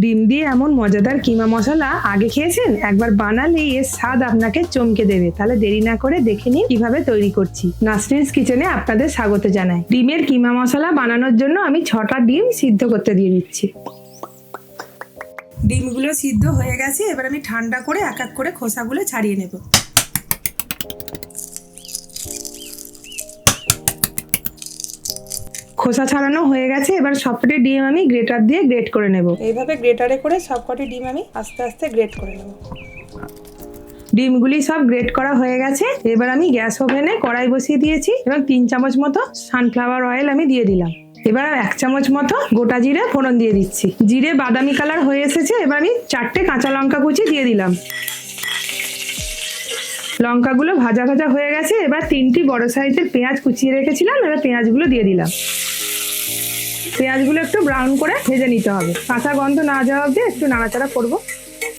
ডিম দিয়ে এমন মজাদার কিমা মশলা আগে খেয়েছেন? একবার বানালে এর স্বাদ আপনাকে চমকে দেবে। তাহলে দেরি না করে দেখে নিন কিভাবে তৈরি করছি। নাসরিনস কিচেনে আপনাদের স্বাগত জানাই। ডিমের কিমা মশলা বানানোর জন্য আমি 6টা ডিম সিদ্ধ করতে দিয়ে দিচ্ছি। ডিমগুলো সিদ্ধ হয়ে গেছে, এবার আমি ঠান্ডা করে এক এক করে খোসাগুলো ছাড়িয়ে নেব। খোসা ছাড়ানো হয়ে গেছে, এবার সবকটি ডিম আমি গ্রেটার দিয়ে গ্রেট করে নেব। এইভাবে গ্রেটারে করে সবকটি ডিম আমি আস্তে আস্তে গ্রেট করে নেব। ডিমগুলি সব গ্রেট করা হয়ে গেছে, এবার আমি গ্যাস ওভেনে কড়াই বসিয়ে দিয়েছি এবং 3 চামচ মতো সানফ্লাওয়ার অয়েল আমি দিয়ে দিলাম। এবার 1 চামচ মতো গোটা জিরে ফোড়ন দিয়ে দিচ্ছি। জিরে বাদামি কালার হয়ে এসেছে, এবার আমি 4টে কাঁচা লঙ্কা কুচি দিয়ে দিলাম। লঙ্কাগুলো ভাজা ভাজা হয়ে গেছে, এবার 3টি বড় সাইজের পেঁয়াজ কুচিয়ে রেখেছিলাম, এবার পেঁয়াজগুলো দিয়ে দিলাম। পেঁয়াজগুলো একটু ব্রাউন করে ভেজে নিতে হবে, কাঁচা গন্ধ না যাওয়া অবধি একটু নাড়াচাড়া করব।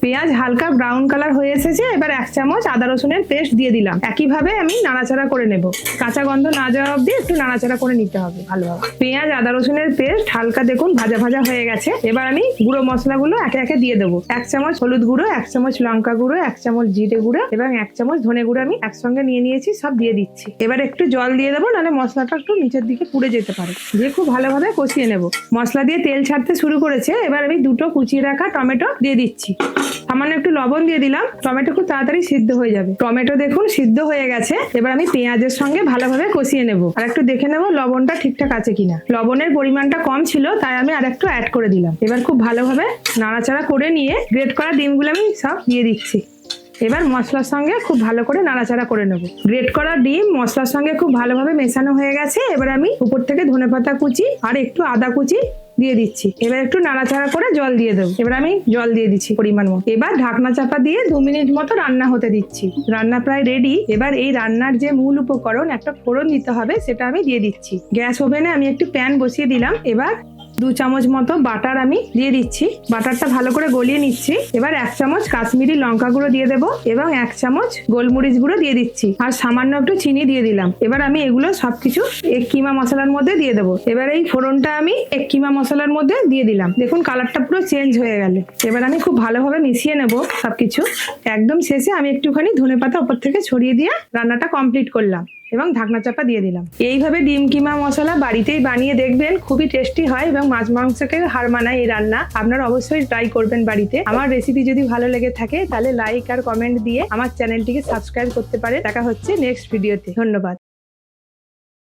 পেঁয়াজ হালকা ব্রাউন কালার হয়ে এসেছে, এবার 1 চামচ আদা রসুনের পেস্ট দিয়ে দিলাম। একইভাবে আমি নাড়াচাড়া করে নেব, কাঁচা গন্ধ না যাওয়া অবধি একটু নাড়াচাড়া করে নিতে হবে ভালোভাবে। পেঁয়াজ আদা রসুনের পেস্ট হালকা দেখুন ভাজা ভাজা হয়ে গেছে, এবার আমি গুঁড়ো মশলাগুলো একে একে দিয়ে দেবো। 1 চামচ হলুদ গুঁড়ো, 1 চামচ লঙ্কা গুঁড়ো, 1 চামচ জিরে গুঁড়ো এবং 1 চামচ ধনে গুঁড়ো আমি একসঙ্গে নিয়ে নিয়েছি, সব দিয়ে দিচ্ছি। এবার একটু জল দিয়ে দেবো, নাহলে মশলাটা একটু নিচের দিকে পুড়ে যেতে পারে। দিয়ে খুব ভালোভাবে কষিয়ে নেব। মশলা দিয়ে তেল ছাড়তে শুরু করেছে, এবার আমি 2টো কুচিয়ে রাখা টমেটো দিয়ে দিচ্ছি। সামান্য একটু লবণ দিয়ে দিলাম, টমেটো খুব তাড়াতাড়ি সিদ্ধ হয়ে যাবে। টমেটো দেখুন সিদ্ধ হয়ে গেছে, এবার আমি পেঁয়াজের সঙ্গে ভালোভাবে কষিয়ে নেব। আর একটু দেখে নেব লবণটা ঠিকঠাক আছে কিনা। লবণের পরিমাণটা কম ছিল, তাই আমি আর একটু অ্যাড করে দিলাম। এবার খুব ভালোভাবে নাড়াচাড়া করে নিয়ে গ্রেট করা ডিমগুলো আমি সব দিয়ে দিচ্ছি। এবার মশলার সঙ্গে খুব ভালো করে নাড়াচাড়া করে নেব। গ্রেট করা ডিম মশলার সঙ্গে খুব ভালোভাবে মেশানো হয়ে গেছে, এবার আমি উপর থেকে ধনেপাতা কুচি আর একটু আদা কুচি দিয়ে দিচ্ছি। এবার একটু নাড়াচাড়া করে জল দিয়ে দেবো। এবার আমি জল দিয়ে দিচ্ছি পরিমাণ মতো। এবার ঢাকনা চাপা দিয়ে 2 মিনিট মতো রান্না হতে দিচ্ছি। রান্না প্রায় রেডি। এবার এই রান্নার যে মূল উপকরণ একটা ফোড়ন দিতে হবে, সেটা আমি দিয়ে দিচ্ছি। গ্যাস ওভেনে আমি একটি প্যান বসিয়ে দিলাম। এবার 2 চামচ মতো বাটার আমি দিয়ে দিচ্ছি। বাটারটা ভালো করে গলিয়ে নিচ্ছি। এবার 1 চামচ কাশ্মীরি লঙ্কা গুঁড়ো দিয়ে দেবো এবং 1 চামচ গোলমরিচ গুঁড়ো দিয়ে দিচ্ছি আর সামান্য একটু চিনি দিয়ে দিলাম। এবার আমি এগুলো সবকিছু এক কিমা মশলার মধ্যে দিয়ে দেবো। এবার এই ফোড়নটা আমি এক কিমা মশলার মধ্যে দিয়ে দিলাম। দেখুন কালারটা পুরো চেঞ্জ হয়ে গেল। এবার আমি খুব ভালোভাবে মিশিয়ে নেব সবকিছু। একদম শেষে আমি একটুখানি ধনেপাতা উপর থেকে ছড়িয়ে দিয়ে রান্নাটা কমপ্লিট করলাম এবং ঢাকনা চাপা দিয়ে দিলাম। এইভাবে ডিম কিমা মশলা বাড়িতেই বানিয়ে দেখবেন, খুবই টেস্টি হয় এবং মাছ মাংসকে হার মানায় এই রান্না। আপনারা অবশ্যই ট্রাই করবেন বাড়িতে। আমার রেসিপি যদি ভালো লেগে থাকে তাহলে লাইক আর কমেন্ট দিয়ে আমার চ্যানেলটিকে সাবস্ক্রাইব করতে পারে। দেখা হচ্ছে নেক্সট ভিডিওতে। ধন্যবাদ।